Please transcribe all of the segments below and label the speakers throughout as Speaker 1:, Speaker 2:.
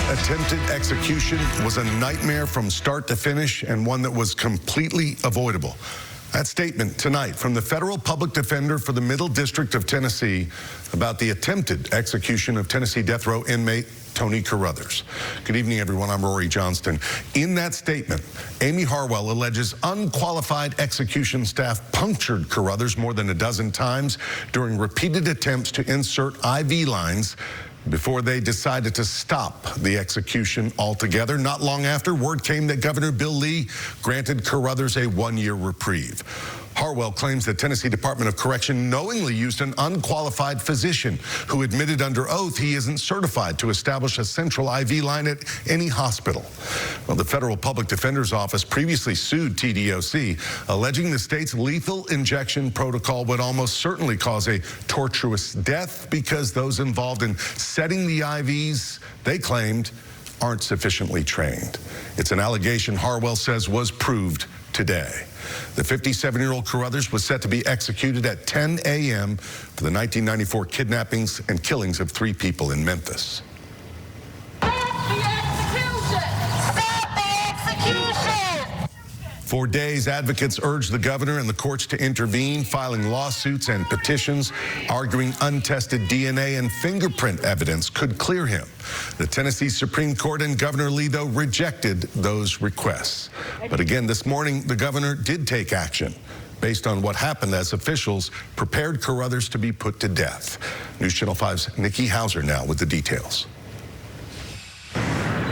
Speaker 1: Attempted execution was a nightmare from start to finish and one that was completely avoidable. That statement tonight from the federal public defender for the Middle District of Tennessee about the attempted execution of Tennessee death row inmate Tony Carruthers. Good evening, everyone. I'm Rory Johnston. In that statement, Amy Harwell alleges unqualified execution staff punctured Carruthers more than a dozen times during repeated attempts to insert IV lines before they decided to stop the execution altogether. Not long after, word came that Governor Bill Lee granted Carruthers a one-year reprieve. Harwell claims the Tennessee Department of Correction knowingly used an unqualified physician who admitted under oath he isn't certified to establish a central IV line at any hospital. Well, the Federal Public Defender's Office previously sued TDOC, alleging the state's lethal injection protocol would almost certainly cause a tortuous death because those involved in setting the IVs, they claimed, aren't sufficiently trained. It's an allegation Harwell says was proved today. The 57-year-old Carruthers was set to be executed at 10 a.m. for the 1994 kidnappings and killings of 3 people in Memphis. For days, advocates urged the governor and the courts to intervene, filing lawsuits and petitions, arguing untested DNA and fingerprint evidence could clear him. The Tennessee Supreme Court and Governor Lee, though, rejected those requests. But again, this morning, the governor did take action based on what happened as officials prepared Carruthers to be put to death. News Channel 5's Nikki Hauser now with the details.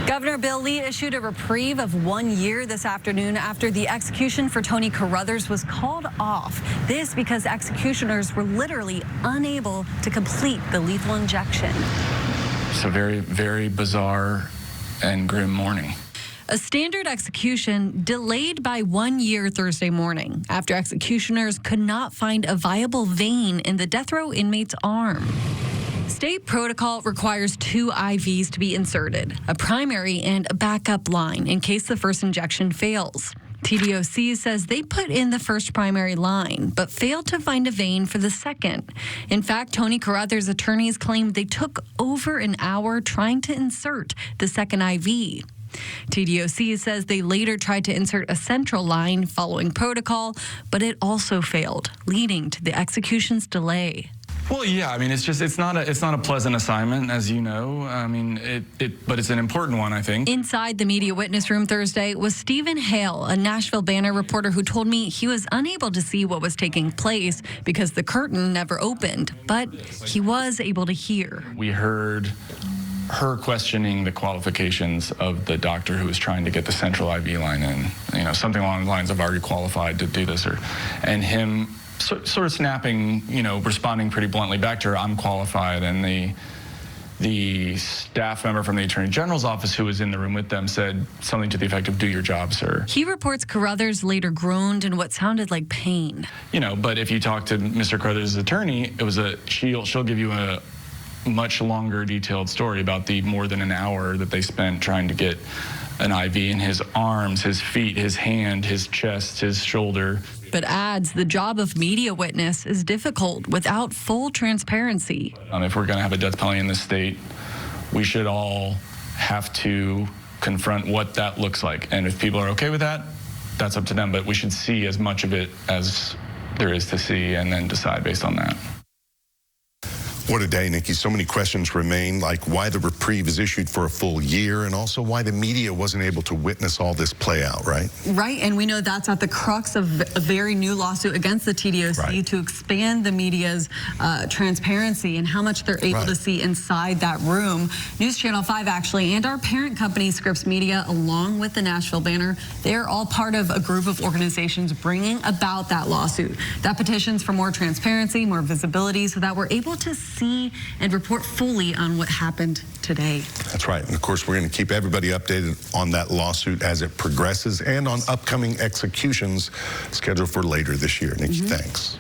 Speaker 2: Governor Bill Lee issued a reprieve of 1 year this afternoon after the execution for Tony Carruthers was called off. This because executioners were literally unable to complete the lethal injection.
Speaker 3: It's a very, very bizarre and grim morning.
Speaker 2: A standard execution delayed by 1 year Thursday morning after executioners could not find a viable vein in the death row inmate's arm. State protocol requires 2 IVs to be inserted, a primary and a backup line in case the first injection fails. TDOC says they put in the first primary line, but failed to find a vein for the second. In fact, Tony Carruthers' attorneys claimed they took over an hour trying to insert the second IV. TDOC says they later tried to insert a central line following protocol, but it also failed, leading to the execution's delay.
Speaker 3: Well, yeah, I mean, it's not a pleasant assignment, as you know. I mean, but it's an important one, I think.
Speaker 2: Inside the media witness room Thursday was Stephen Hale, a Nashville Banner reporter who told me he was unable to see what was taking place because the curtain never opened, but he was able to hear.
Speaker 3: We heard her questioning the qualifications of the doctor who was trying to get the central IV line in. You know, something along the lines of, are you qualified to do this? And him sort of snapping, responding pretty bluntly back to her, I'm qualified. And the staff member from the Attorney General's office who was in the room with them said something to the effect of, do your job, sir.
Speaker 2: He reports Carruthers later groaned in what sounded like pain.
Speaker 3: But if you talk to Mr. Carruthers' attorney, it was she'll give you a much longer detailed story about the more than an hour that they spent trying to get an IV in his arms, his feet, his hand, his chest, his shoulder.
Speaker 2: But adds the job of media witness is difficult without full transparency.
Speaker 3: If we're going to have a death penalty in this state, we should all have to confront what that looks like. And if people are okay with that, that's up to them. But we should see as much of it as there is to see and then decide based on that.
Speaker 1: What a day, Nikki. So many questions remain, like why the reprieve is issued for a full year and also why the media wasn't able to witness all this play out, right?
Speaker 2: Right, and we know that's at the crux of a very new lawsuit against the TDOC to expand the media's transparency and how much they're able to see inside that room. News Channel 5, actually, and our parent company, Scripps Media, along with the Nashville Banner, they're all part of a group of organizations bringing about that lawsuit. That petitions for more transparency, more visibility, so that we're able to see and report fully on what happened today.
Speaker 1: That's right. And of course, we're going to keep everybody updated on that lawsuit as it progresses and on upcoming executions scheduled for later this year. Nikki, thanks.